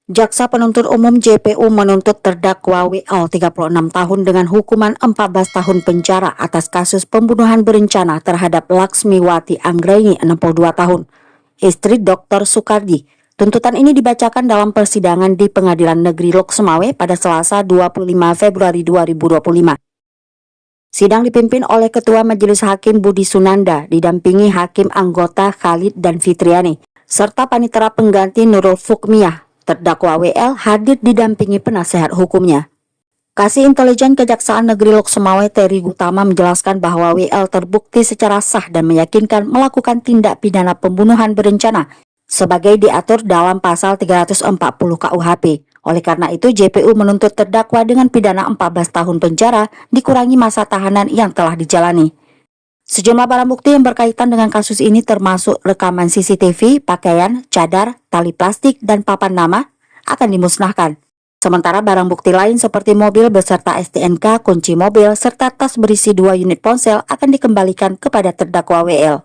Jaksa Penuntut Umum JPU menuntut terdakwa WL 36 tahun dengan hukuman 14 tahun penjara atas kasus pembunuhan berencana terhadap Laksmiwati Anggraini 62 tahun, istri Dr. Soekardi. Tuntutan ini dibacakan dalam persidangan di Pengadilan Negeri Lok Sumawe pada Selasa 25 Februari 2025. Sidang dipimpin oleh Ketua Majelis Hakim Budi Sunanda, didampingi Hakim anggota Khalid dan Fitriani, serta panitera pengganti Nurul Fukmiyah. Terdakwa WL hadir didampingi penasehat hukumnya. Kasih Intelijen Kejaksaan Negeri Lok Sumawe Terry Gutama menjelaskan bahwa WL terbukti secara sah dan meyakinkan melakukan tindak pidana pembunuhan berencana sebagai diatur dalam pasal 340 KUHP. Oleh karena itu, JPU menuntut terdakwa dengan pidana 14 tahun penjara dikurangi masa tahanan yang telah dijalani. Sejumlah barang bukti yang berkaitan dengan kasus ini termasuk rekaman CCTV, pakaian, cadar, tali plastik, dan papan nama akan dimusnahkan. Sementara barang bukti lain seperti mobil beserta STNK, kunci mobil, serta tas berisi 2 unit ponsel akan dikembalikan kepada terdakwa WL.